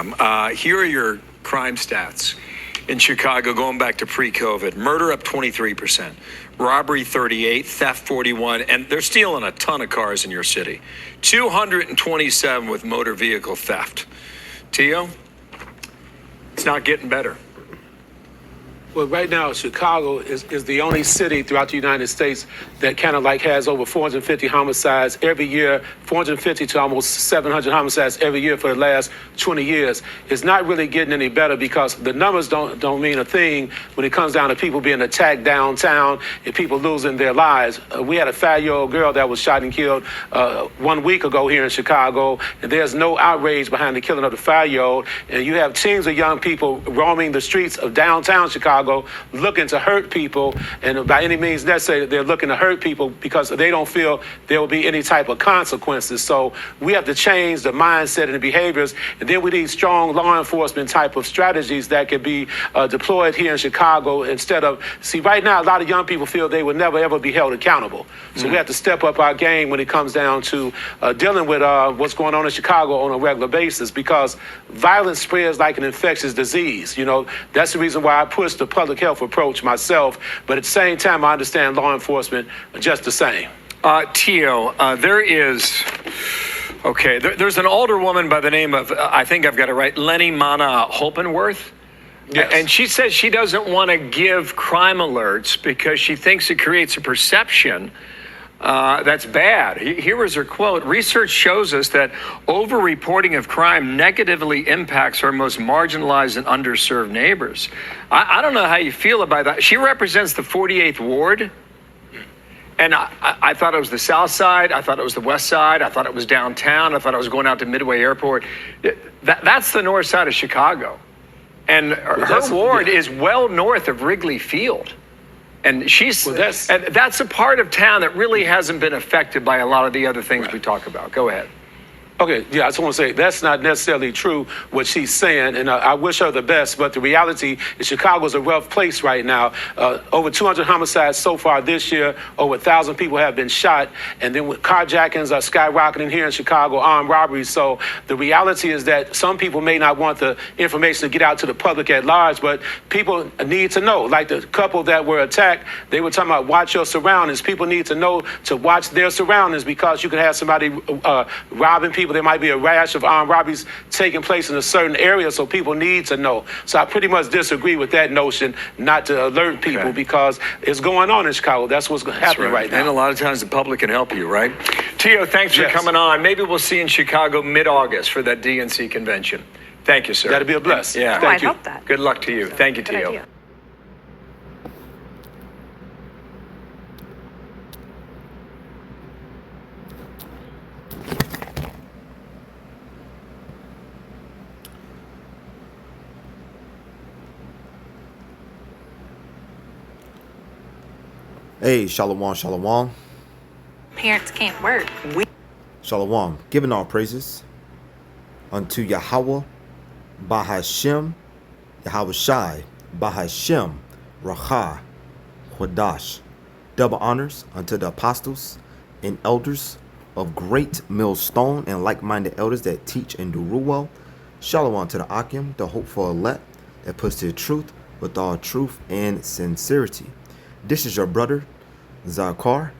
program. Here are your crime stats in Chicago going back to pre-COVID. Murder up 23%, robbery 38, theft 41, and they're stealing a ton of cars in your city. 227 with motor vehicle theft. Tio, it's not getting better. Well, right now, Chicago is the only city throughout the United States that kind of like has over 450 homicides every year, 450 to almost 700 homicides every year for the last 20 years. It's not really getting any better because the numbers don't mean a thing when it comes down to people being attacked downtown and people losing their lives. We had a 5-year-old girl that was shot and killed 1 week ago here in Chicago, and there's no outrage behind the killing of the 5-year-old. And you have teams of young people roaming the streets of downtown Chicago looking to hurt people, and by any means necessary, they're looking to hurt people because they don't feel there will be any type of consequences. So we have to change the mindset and the behaviors, and then we need strong law enforcement type of strategies that can be deployed here in Chicago instead of, see, right now, a lot of young people feel they will never, ever be held accountable. So we have to step up our game when it comes down to dealing with what's going on in Chicago on a regular basis, because violence spreads like an infectious disease. You know, that's the reason why I push the public health approach myself, but at the same time, I understand law enforcement just the same. Tio, there's an older woman by the name of, I think I've got it right, Lenny Mana Holpenworth. Yes. And she says she doesn't want to give crime alerts because she thinks it creates a perception that's bad. Here is her quote. Research shows us that over-reporting of crime negatively impacts our most marginalized and underserved neighbors. I don't know how you feel about that. She represents the 48th Ward. And I thought it was the South Side. I thought it was the West Side. I thought it was downtown. I thought it was going out to Midway Airport. That's the north side of Chicago. And her ward is well north of Wrigley Field. And that's a part of town that really hasn't been affected by a lot of the other things we talk about. Go ahead. Okay, yeah, I just want to say that's not necessarily true what she's saying, and I wish her the best, but the reality is Chicago's a rough place right now. Over 200 homicides so far this year, over 1,000 people have been shot, and then with carjackings are skyrocketing here in Chicago, armed robberies. So the reality is that some people may not want the information to get out to the public at large, but people need to know. Like the couple that were attacked, they were talking about watch your surroundings. People need to know to watch their surroundings because you can have somebody robbing people. There might be a rash of armed robberies taking place in a certain area, so people need to know. So I pretty much disagree with that notion not to alert people because it's going on in Chicago. That's what's happening right now. And a lot of times the public can help you, right? Tio, thanks for coming on. Maybe we'll see you in Chicago mid-August for that DNC convention. Thank you, sir. That'd be a blessing. Yeah. Thank you. I hope that. Good luck to you. Thank you, Good Tio. idea. Hey, Shalom, Shalom. Parents can't work. Shalom, giving all praises unto Yahweh, Bahashem, Yahweh Shai, Bahashem, Racha, Quadash. Double honors unto the apostles and elders of great millstone and like-minded elders that teach and do rule well. Shalom to the Akim, the hopeful elect that puts to the truth with all truth and sincerity. This is your brother, Zakar,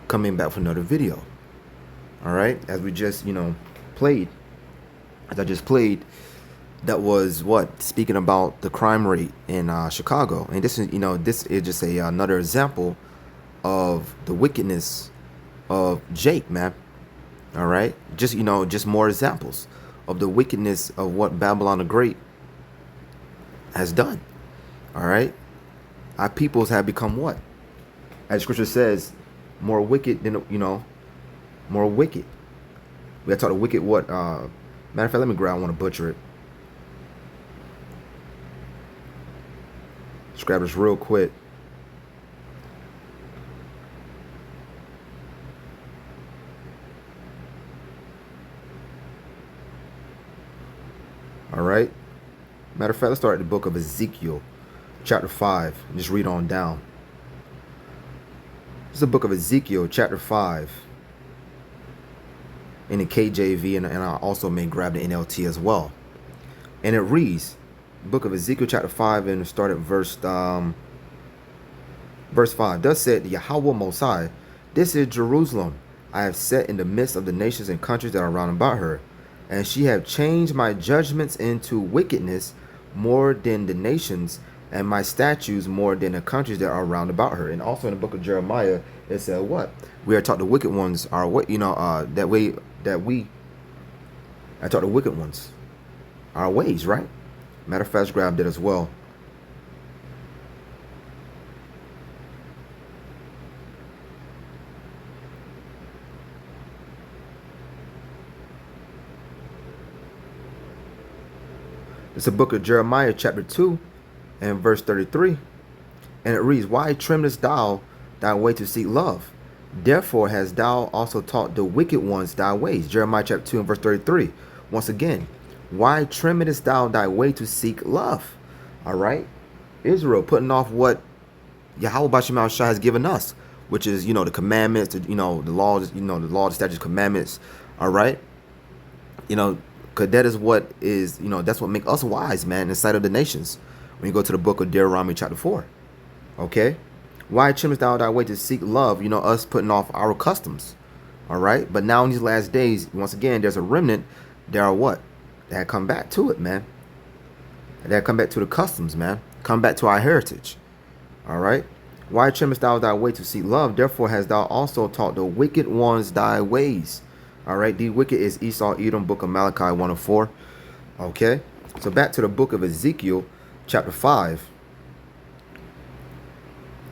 coming back for another video. All right, as we just, played, that was speaking about the crime rate in Chicago. And this is, just another example of the wickedness of Jake, man. All right, just more examples of the wickedness of what Babylon the Great has done. All right. Our peoples have become what? As Scripture says, more wicked than, more wicked. We have taught a wicked what? Matter of fact, let me grab, I want to butcher it. Just grab this real quick. All right. Matter of fact, let's start at the book of Ezekiel. Chapter 5, and just read on down. This is the book of Ezekiel, chapter 5. in the KJV, and I also may grab the NLT as well. And it reads, book of Ezekiel chapter 5, and start at verse 5. Thus said Yahweh Mosai, this is Jerusalem. I have set in the midst of the nations and countries that are round about her, and she have changed my judgments into wickedness more than the nations, and my statutes more than the countries that are round about her. And also in the book of Jeremiah, it said what? We are taught the wicked ones are what, I taught the wicked ones our ways, right? Matter of fact, let's grab that as well. It's the book of Jeremiah chapter 2 and verse 33. And it reads, why tremblest thou thy way to seek love? Therefore hast thou also taught the wicked ones thy ways. Jeremiah chapter 2 and verse 33. Once again, why tremblest thou thy way to seek love? All right. Israel putting off what Yahweh Bashim Shai has given us, which is, the commandments, the law, the statutes, commandments. All right. Because that is what is, that's what make us wise, man, in the sight of the nations. When you go to the book of Deuteronomy chapter 4. Okay. Why tremblest thou thy way to seek love? Us putting off our customs. All right. But now in these last days, once again, there's a remnant. There are what? That come back to it, man. That come back to the customs, man. Come back to our heritage. All right. Why tremblest thou thy way to seek love? Therefore hast thou also taught the wicked ones thy ways. All right. The wicked is Esau, Edom, book of Malachi 1 and 4. Okay. So back to the book of Ezekiel chapter 5.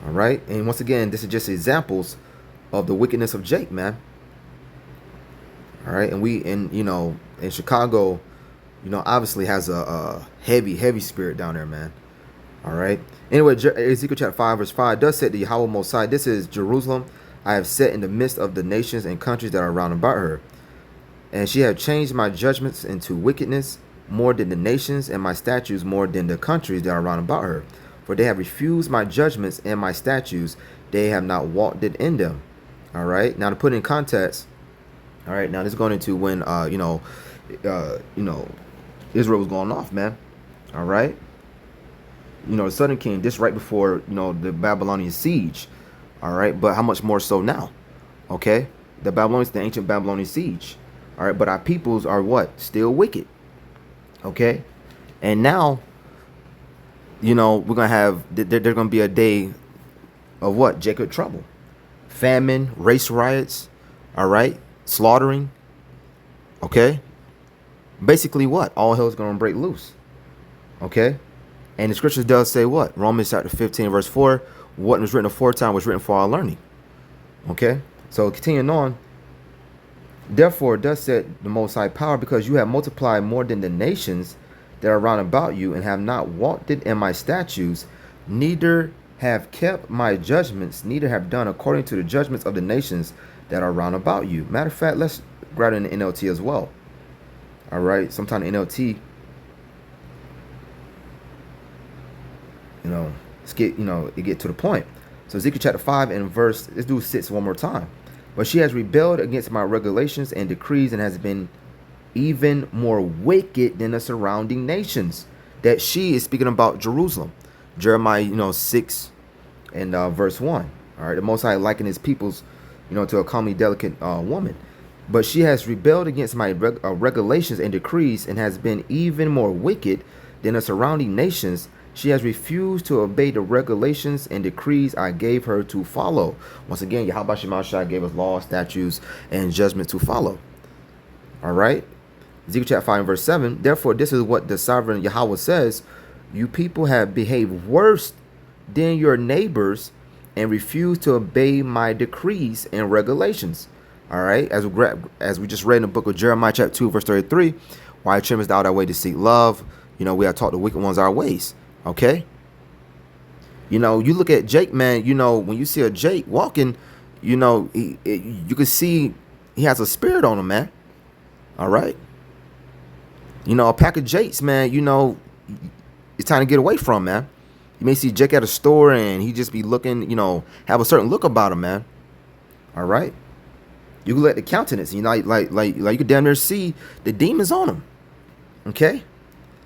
All right. And once again, this is just examples of the wickedness of Jake, man. All right. And in Chicago, obviously has a heavy spirit down there, man. All right. Anyway, Ezekiel chapter 5, verse 5 does say to Yahweh Mosai, this is Jerusalem. I have set in the midst of the nations and countries that are round about her. And she have changed my judgments into wickedness more than the nations, and my statutes more than the countries that are round about her. For they have refused my judgments and my statutes. They have not walked it in them. All right. Now to put in context. All right. Now this is going into when, Israel was going off, man. All right. The southern king, this right before, the Babylonian siege. All right. But how much more so now? Okay. The ancient Babylonian siege. All right. But our peoples are what? Still wicked. Okay. And now, we're going to have, there's going to be a day of what? Jacob trouble. Famine, race riots. All right. Slaughtering. Okay. Basically what? All hell is going to break loose. Okay. And the scriptures does say what? Romans chapter 15 verse 4. What was written aforetime was written for our learning. Okay. So continuing on. Therefore thus said the Most High Power, because you have multiplied more than the nations that are round about you, and have not walked it in my statutes, neither have kept my judgments, neither have done according to the judgments of the nations that are round about you. Matter of fact, let's grab it in the NLT as well. All right. Sometimes NLT, it get to the point. So Ezekiel chapter 5 and verse, let's do 6 one more time. But she has rebelled against my regulations and decrees, and has been even more wicked than the surrounding nations. That she is speaking about Jerusalem. Jeremiah, 6 and verse 1. All right. The Most High likened his peoples, to a comely, delicate woman. But she has rebelled against my regulations and decrees, and has been even more wicked than the surrounding nations. She has refused to obey the regulations and decrees I gave her to follow. Once again, Yahweh Shema Shai gave us laws, statutes, and judgment to follow. All right. Ezekiel chapter 5 verse 7. Therefore, this is what the sovereign Yahweh says. You people have behaved worse than your neighbors and refused to obey my decrees and regulations. All right. As we just read in the book of Jeremiah chapter 2 verse 33. Why tremblest thou thy way to seek love? We have taught the wicked ones our ways. Okay. You look at Jake, man, when you see a Jake walking, you can see he has a spirit on him, man. All right. A pack of Jakes, man, it's time to get away from, man. You may see Jake at a store and he just be looking, have a certain look about him, man. All right. You can look at the countenance, you know, like you could damn near see the demons on them. Okay?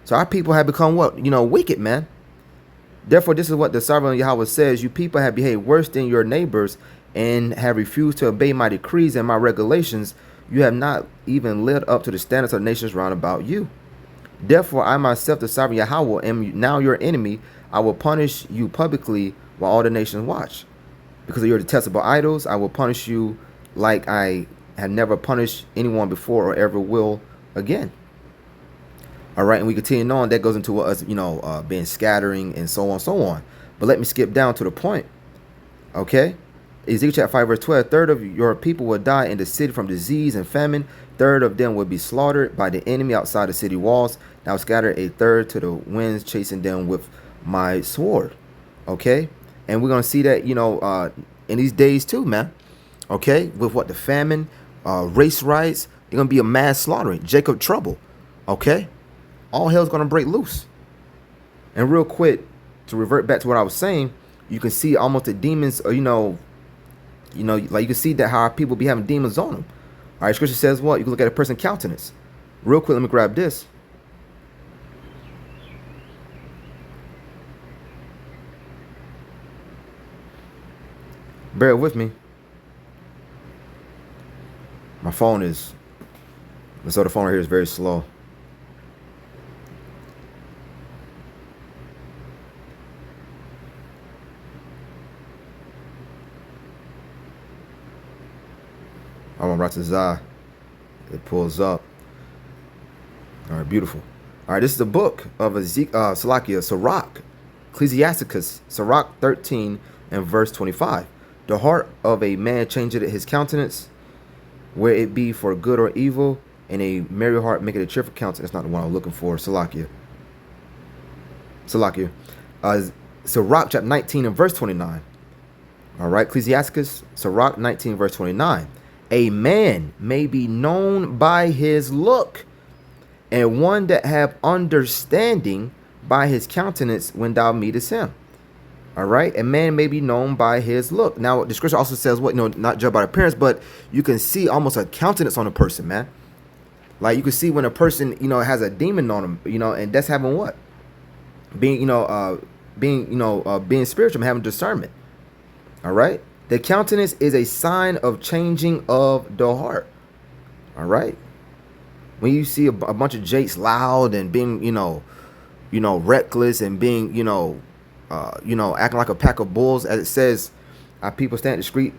So our people have become what? You know, wicked, man. Therefore, this is what the sovereign Yahweh says. You people have behaved worse than your neighbors and have refused to obey my decrees and my regulations. You have not even lived up to the standards of the nations round about you. Therefore, I myself, the sovereign Yahweh, am now your enemy. I will punish you publicly while all the nations watch. Because of your detestable idols, I will punish you like I have never punished anyone before or ever will again. All right, and we continue on. That goes into us, you know, being scattering and so on, so on. But let me skip down to the point. Okay, Ezekiel chapter 5 verse 12. A third of your people will die in the city from disease and famine. Third of them will be slaughtered by the enemy outside the city walls. Now scatter a third to the winds, chasing them with my sword. Okay, and we're gonna see that, you know, in these days too, man. Okay, with what the famine, race riots, there's gonna be a mass slaughtering. Jacob trouble. Okay. All hell's going to break loose. And real quick, to revert back to what I was saying, you can see almost the demons, you know, like you can see that how our people be having demons on them. All right, scripture says what? You can look at a person's countenance. Real quick, let me grab this. Bear with me. My phone is, so the phone right here is very slow. I'm on Ratazah. It pulls up. All right, beautiful. All right, this is the book of Sirach, Ecclesiasticus, Sirach 13 and verse 25. The heart of a man changeth his countenance, where it be for good or evil, and a merry heart maketh a cheerful countenance. That's not the one I'm looking for. Sirach chapter 19 and verse 29. All right, Ecclesiasticus, Sirach 19 verse 29. A man may be known by his look, and one that have understanding by his countenance when thou meetest him. All right, a man may be known by his look. Now, the scripture also says what? You know, not judged by appearance, but you can see almost a countenance on a person, man. Like you can see when a person, you know, has a demon on him, you know, and that's having what? Being spiritual, having discernment. All right. The countenance is a sign of changing of the heart. All right. When you see a bunch of jakes loud and being, you know, reckless and being, acting like a pack of bulls, as it says, our people stand discreet.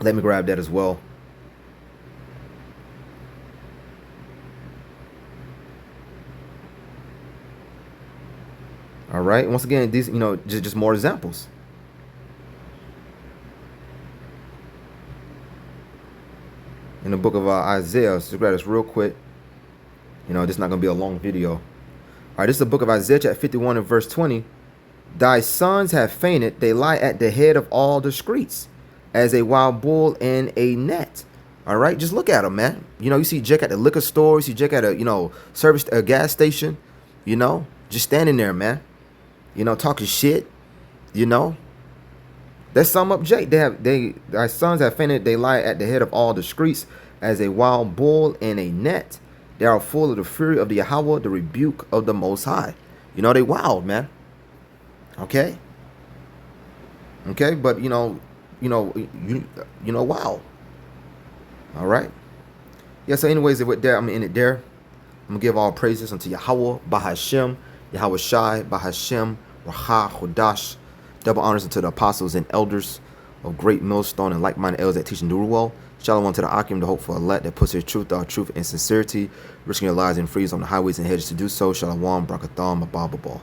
Let me grab that as well. All right. Once again, these, you know, just more examples. In the book of Isaiah, so grab this real quick. You know, this is not going to be a long video. All right, this is the book of Isaiah, chapter 51 and verse 20. Thy sons have fainted, they lie at the head of all the streets, as a wild bull in a net. All right, just look at them, man. You know, you see Jake at the liquor store, you see Jake at a gas station, you know, just standing there, man. You know, talking shit, you know. Let's sum up Jake. Thy sons have fainted, they lie at the head of all the streets, as a wild bull in a net. They are full of the fury of the Yahweh, the rebuke of the Most High. You know, they wild, man. Okay. Okay, but you know, wow. All right. Yeah. So, anyways, with that, I'm in it there. I'm gonna give all praises unto Yahweh, Bahashem, Yahweh Shai, Bahashem, Raha, Chodash. Double honors unto the apostles and elders of Great Millstone and like-minded elders that teach and do well. Shalom to the Akim, the hopeful elect that puts their truth, our truth, and sincerity, risking their lives and freeze on the highways and hedges to do so. Shalom, Brakatham, Abababal.